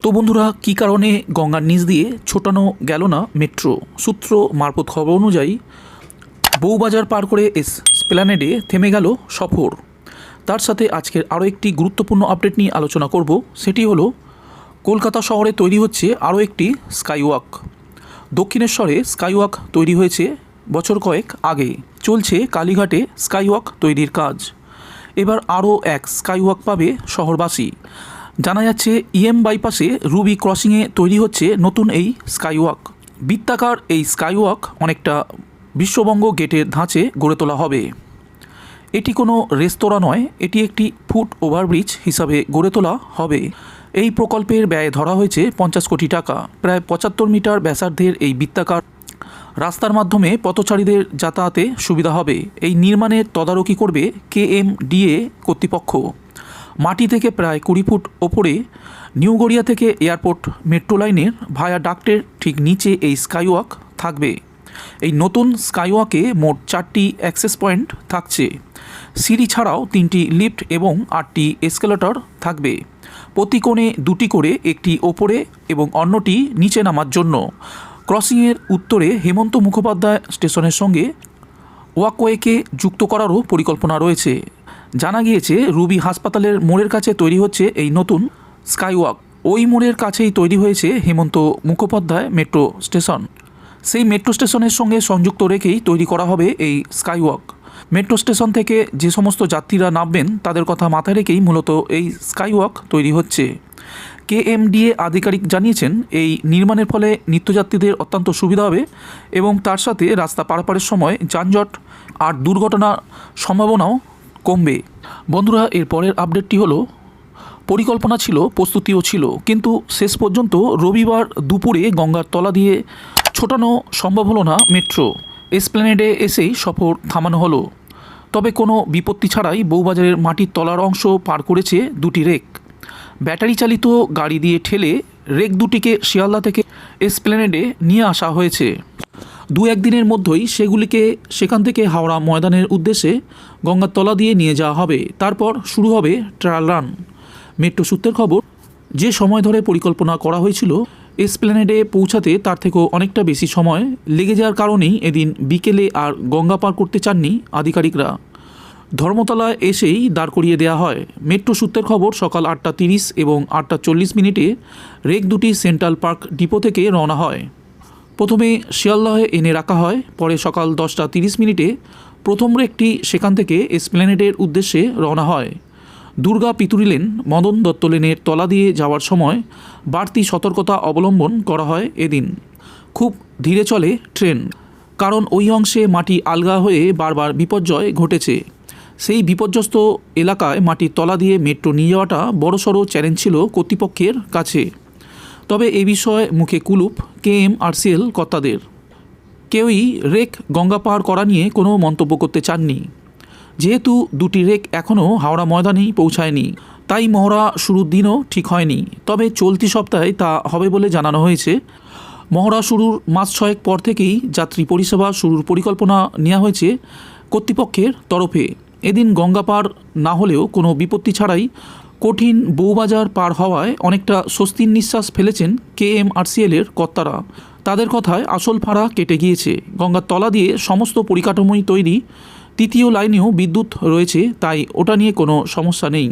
তো বন্ধুরা, কী কারণে গঙ্গার নিচ দিয়ে ছোটানো গেল না মেট্রো? সূত্র মারফত খবর অনুযায়ী বউবাজার পার করে এসপ্ল্যানেডে থেমে গেল সফর। তার সাথে আজকের আরও একটি গুরুত্বপূর্ণ আপডেট নিয়ে আলোচনা করব। সেটি হলো কলকাতা শহরে তৈরি হচ্ছে আরও একটি স্কাইওয়াক। দক্ষিণেশ্বরে স্কাইওয়াক তৈরি হয়েছে বছর কয়েক আগে, চলছে কালীঘাটে স্কাইওয়াক তৈরির কাজ। এবার আরও এক স্কাইওয়াক পাবে শহরবাসী। জানা যাচ্ছে বাইপাসে রুবি ক্রসিংয়ে তৈরি হচ্ছে নতুন এই স্কাইওয়াক। বৃত্তাকার এই স্কাইওয়াক অনেকটা বিশ্ববঙ্গ গেটের ধাঁচে গড়ে তোলা হবে। এটি কোনো রেস্তোরাঁ নয়, এটি একটি ফুট ওভারব্রিজ হিসাবে গড়ে তোলা হবে। এই প্রকল্পের ব্যয় ধরা হয়েছে 50 কোটি টাকা। প্রায় 75 মিটার ব্যাসার্ধের এই বৃত্তাকার রাস্তার মাধ্যমে পথচারীদের যাতায়াতে সুবিধা হবে। এই নির্মাণের তদারকি করবে KMDA কর্তৃপক্ষ। মাটি থেকে প্রায় 20 ফুট ওপরে নিউ গড়িয়া থেকে এয়ারপোর্ট মেট্রো লাইনের ভায়া ডাক্টের ঠিক নিচে এই স্কাইওয়াক থাকবে। এই নতুন স্কাইওয়াকে মোট 4টি অ্যাক্সেস পয়েন্ট থাকছে। সিঁড়ি ছাড়াও 3টি লিফট এবং 8টি এসকেলেটর থাকবে। প্রতি কোণে 2টি করে, একটি ওপরে এবং অন্যটি নিচে নামার জন্য। ক্রসিংয়ের উত্তরে হেমন্ত মুখোপাধ্যায় স্টেশনের সঙ্গে ওয়াকওয়েকে যুক্ত করারও পরিকল্পনা রয়েছে। জানা গিয়েছে রুবি হাসপাতালের মোড়ের কাছে তৈরি হচ্ছে এই নতুন স্কাইওয়াক। ওই মোড়ের কাছেই তৈরি হয়েছে হেমন্ত মুখোপাধ্যায় মেট্রো স্টেশন। সেই মেট্রো স্টেশনের সঙ্গে সংযুক্ত রেখেই তৈরি করা হবে এই স্কাইওয়াক। মেট্রো স্টেশন থেকে যে সমস্ত যাত্রীরা নামবেন তাদের কথা মাথায় রেখেই মূলত এই স্কাইওয়াক তৈরি হচ্ছে। KMDA আধিকারিক জানিয়েছেন, এই নির্মাণের ফলে নিত্যযাত্রীদের অত্যন্ত সুবিধা হবে এবং তার সাথে রাস্তা পারাপারের সময় যানজট আর দুর্ঘটনার সম্ভাবনাও কমবে। বন্ধুরা, এর পরের আপডেটটি হলো পরিকল্পনা ছিল, প্রস্তুতিও ছিল, কিন্তু শেষ পর্যন্ত রবিবার দুপুরে গঙ্গার তলা দিয়ে ছোটানো সম্ভব হলো না মেট্রো। এসপ্ল্যানেডে এসেই সফর থামানো হলো। তবে কোনো বিপত্তি ছাড়াই বউবাজারের মাটির তলার অংশ পার করেছে 2টি রেক। ব্যাটারি চালিত গাড়ি দিয়ে ঠেলে রেক দুটিকে শিয়ালদা থেকে এসপ্ল্যানেডে নিয়ে আসা হয়েছে। 2-1 দিনের মধ্যেই সেগুলিকে সেখান থেকে হাওড়া ময়দানের উদ্দেশ্যে গঙ্গার তলা দিয়ে নিয়ে যাওয়া হবে। তারপর শুরু হবে ট্রায়াল রান। মেট্রো সূত্রের খবর, যে সময় ধরে পরিকল্পনা করা হয়েছিল এসপ্ল্যানেডে পৌঁছাতে তার থেকেও অনেকটা বেশি সময় লেগে যাওয়ার কারণেই এদিন বিকেলে আর গঙ্গা পার করতে চাননি আধিকারিকরা। ধর্মতলায় এসেই দাঁড় করিয়ে দেওয়া হয়। মেট্রো সূত্রের খবর, সকাল 8:30 এবং 8:40 রেক দুটি সেন্ট্রাল পার্ক ডিপো থেকে রওনা হয়। প্রথমে শিয়ালদহে এনে রাখা হয়, পরে সকাল 10:30 প্রথম রেকটি সেখান থেকে এসপ্ল্যানেডের উদ্দেশ্যে রওনা হয়। দুর্গা পিতুরি লেন, মদন দত্ত লেনের তলা দিয়ে যাওয়ার সময় বাড়তি সতর্কতা অবলম্বন করা হয় এদিন। খুব ধীরে চলে ট্রেন, কারণ ওই অংশে মাটি আলগা হয়ে বারবার বিপর্যয় ঘটেছে। সেই বিপর্যস্ত এলাকায় মাটির তলা দিয়ে মেট্রো নিয়ে যাওয়াটা বড়সড় চ্যালেঞ্জ ছিল কর্তৃপক্ষের কাছে। তবে এ বিষয়ে মুখে কুলুপ KMRCL কর্তাদের। কেউই রেক গঙ্গা পার করা নিয়ে কোনো মন্তব্য করতে চাননি। যেহেতু 2টি রেক এখনও হাওড়া ময়দানেই পৌঁছায়নি, তাই মহড়া শুরুর দিনও ঠিক হয়নি। তবে চলতি সপ্তাহে তা হবে বলে জানানো হয়েছে। মহড়া শুরুর মাস 6 পর থেকেই যাত্রী পরিষেবা শুরুর পরিকল্পনা নেওয়া হয়েছে কর্তৃপক্ষের তরফে। এদিন গঙ্গা পার না হলেও কোনো বিপত্তি ছাড়াই কঠিন বউবাজার পার হওয়ায় অনেকটা স্বস্তির নিঃশ্বাস ফেলেছেন KMRCL-এর কর্তারা। তাদের কথায় আসল ফাঁড়া কেটে গিয়েছে। গঙ্গার তলা দিয়ে সমস্ত পরিকাঠামোই তৈরি, 3য় লাইনেও বিদ্যুৎ রয়েছে, তাই ওটা নিয়ে কোনো সমস্যা নেই।